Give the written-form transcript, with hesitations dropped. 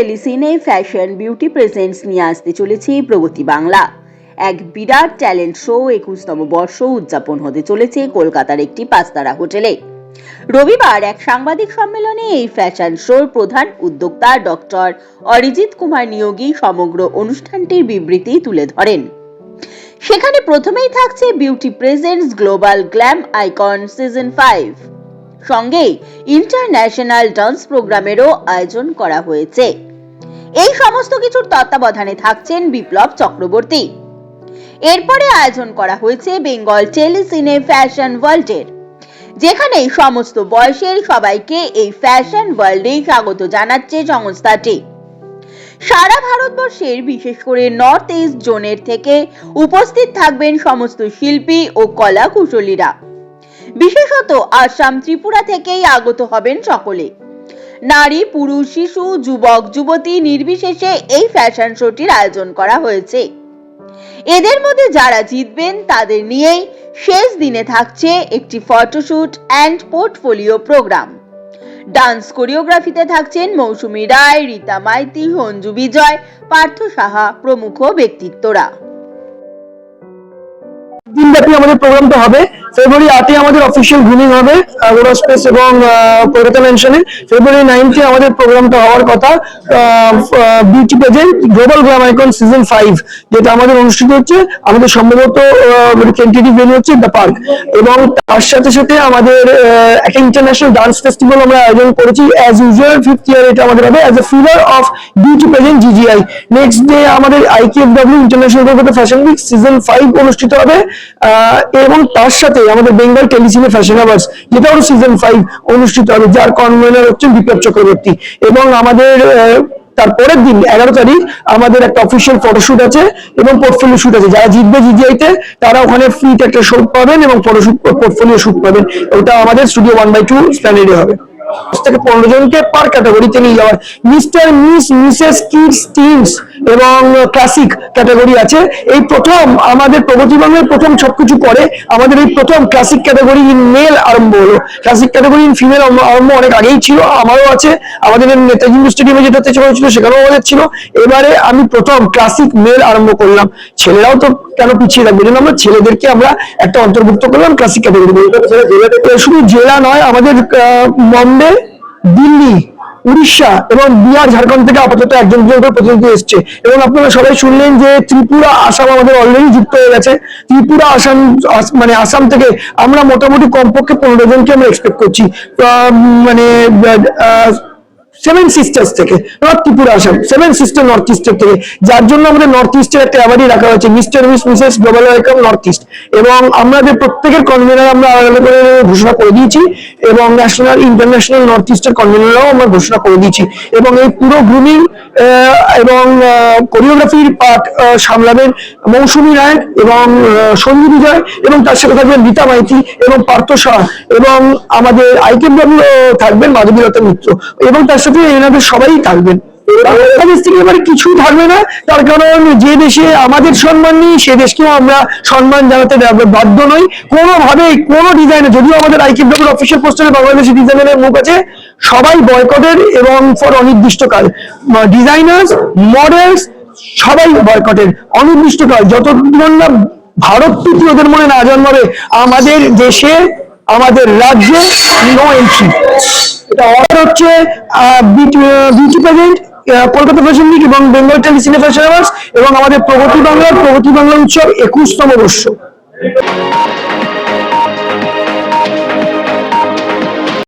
Telecine fashion beauty presents নিয়ে আসতে চলেছে প্রগতি বাংলা। এক বিরাট ট্যালেন্ট শো 21তম বর্ষ উদযাপন হতে চলেছে কলকাতার একটি পাঁচতারা হোটেলে। রবিবার এক সাংবাদিক সম্মেলনে এই ফ্যাশন শোর প্রধান উদ্যোক্তা ডক্টর অরিজিৎ কুমার নিয়োগী সমগ্র অনুষ্ঠানটির বিবৃতি তুলে ধরেন। সেখানে প্রথমেই থাকছে beauty presents global glam icon season 5, সঙ্গে ইন্টারন্যাশনাল ডান্স প্রোগ্রামেরও আয়োজন করা হয়েছে। এই সমস্ত কিছুর তত্ত্বাবধানে থাকছেন বিপ্লব চক্রবর্তী। এরপরে আয়োজন করা হয়েছে বেঙ্গল টেলিসিনে ফ্যাশন ওয়ার্ল্ডের, যেখানে সমস্ত বয়সের সবাইকে এই ফ্যাশন ওয়ার্ল্ডে স্বাগত জানাচ্ছে সংস্থাটি। সারা ভারতবর্ষের বিশেষ করে নর্থ ইস্ট জোনের থেকে উপস্থিত থাকবেন সমস্ত শিল্পী ও কলা কুশলীরা। বিশেষত আসাম, ত্রিপুরা থেকেই আগত হবেন সকলে। নারী, পুরুষ, শিশু, যুবক, যুবতী নির্বিশেষে এই ফ্যাশন শোটির আয়োজন করা হয়েছে। এদের মধ্যে যারা জিতবেন তাদের নিয়েই শেষ দিনে থাকছে একটি photoshoot and portfolio program. Dance কোরিওগ্রাফিতে থাকছেন মৌসুমী রায়, রীতা মাইতি, সঞ্জু বিজয়, পার্থ সাহা প্রমুখ ব্যক্তিত্বরা। দিনব্যাপী আমাদের প্রোগ্রামটা হবে। ফেব্রুয়ারি 8-এ আমাদের অফিসিয়াল গ্রুমিং হবে গোড়া স্পেস এবং কলকাতা মেনশনে। ফেব্রুয়ারি 9-এ আমাদের প্রোগ্রামটা হওয়ার কথা beauty pageant global glam icon season 5, যেটা আমাদের অনুষ্ঠিত হচ্ছে আমাদের সম্ভবত টেন্টেটিভ ভেন্যু হচ্ছে দ্য পার্ক। এবং তার সাথে সাথে আমাদের একটা ইন্টারন্যাশনাল ডান্স ফেস্টিভ্যাল আমরা আয়োজন করেছি। অ্যাজ ইউজুয়াল 5th ইয়ার এটা আমাদের হবে as a pillar of beauty pageant GGI. Next day আমাদের IKFW international Kolkata fashion week season 5 অনুষ্ঠিত হবে, এবং তার সাথে আমাদের বেঙ্গল টেলিসিনে ফ্যাশন আওয়ার্স, যেটাও সিজন 5 অনুষ্ঠিত হবে, যার কনভেনর হচ্ছেন বিপ্লব চক্রবর্তী। এবং আমাদের তারপরের দিন 11 তারিখ আমাদের একটা অফিসিয়াল ফটোশুট আছে এবং পোর্টফোলিও শুট আছে। যারা জিতবে জিজিআইতে তারা ওখানে ফ্রিতে একটা শুট পাবেন এবং ফটোশুট পোর্টফোলিও শুট পাবেন। ওটা আমাদের স্টুডিও 1/2 স্প্ল্যানেডে হবে। 10 থেকে 15 জনকে পার ক্যাটাগরিতে নিয়ে যাওয়ার mister, miss, missus, kids, teens এবং ক্লাসিক ক্যাটাগরি আছে। এই প্রথম আমাদের প্রগতি বাংলায় প্রথম সবকিছু করে আমাদের এই প্রথম ক্লাসিক ক্যাটাগরি ইন মেল আরম্ভ হলো। ক্লাসিক ক্যাটাগরি ইন ফিমেল আরম্ভ অনেক আগেই ছিল, আমারও আছে। আমাদের নেতাজি স্টেডিয়ামে যেটাতে ছিল সেখানেও আমাদের ছিল। এবারে আমি প্রথম ক্লাসিক মেল আরম্ভ করলাম। ছেলেরাও তো কেন পিছিয়ে থাকবে, জন্য আমরা ছেলেদেরকে আমরা একটা অন্তর্ভুক্ত করলাম ক্লাসিক ক্যাটাগরি। শুধু জেলা নয়, আমাদের বম্বে, দিল্লি, উড়িষ্যা এবং বিহার, ঝাড়খণ্ড থেকে আপাতত একজন করে প্রতিনিধি এসছে। এবং আপনারা সবাই শুনলেন যে ত্রিপুরা, আসাম আমাদের অলরেডি যুক্ত হয়ে গেছে। ত্রিপুরা, আসাম মানে আসাম থেকে আমরা মোটামুটি কমপক্ষে 15 জনকে আমরা এক্সপেক্ট করছি, মানে 7 সিস্টার্স থেকে, north Tripura, Assam 7 sister north ইস্টের থেকে, যার জন্য আমাদের নর্থ ইস্টের একটা অ্যাওয়ার্ডই রাখা হয়েছে mister, miss, Mrs global icon north east. এবং আমাদের প্রত্যেকের কনভেনার আমরা আলাদা করে ঘোষণা করে দিয়েছি এবং ন্যাশনাল, ইন্টারন্যাশনাল নর্থ ইস্টের কনভেনাররাও আমরা ঘোষণা করে দিয়েছি। এবং এই পুরো গ্রুমিং এবং কোরিওগ্রাফির পার্ট সামলাবেন মৌসুমী রায় এবং সঞ্জু বিজয়, এবং তার সাথে থাকবেন রীতা মাইতি এবং পার্থ শাহ, এবং আমাদের আইকেএফডব্লিউ থাকবেন মাধবীলতা মিত্র, এবং তার সাথে এনাদের সবাই থাকবেন। বাংলাদেশ থেকে এবারে কিছুই থাকবে না, তার কারণ যে দেশে আমাদের সম্মান নেই সে দেশকেও আমরা সম্মান জানাতে বাধ্য নই কোনোভাবে, কোনো ডিজাইনে। যদিও আমাদের আইকেএফডব্লিউ অফিসিয়াল পোস্টারে বাংলাদেশি ডিজাইনারের মুখ আছে, সবাই বয়কটের এবং ফর অনির্দিষ্টকাল। ডিজাইনার্স, মডেলস সবাই বয়কটের অনির্দিষ্টকাল, যতক্ষণ না ভারত প্রীতি ওদের মনে না জন্মাবে। আমাদের দেশে, আমাদের রাজ্যে নো এন্ট্রি। এটা অর্ডার হচ্ছে বিউটি পেজেন্ট, কলকাতা ফ্যাশন উইক এবং বেঙ্গল টেলিসিনে ফ্যাশন আওয়ার্স এবং আমাদের প্রগতি বাংলা উৎসব 21তম বর্ষ।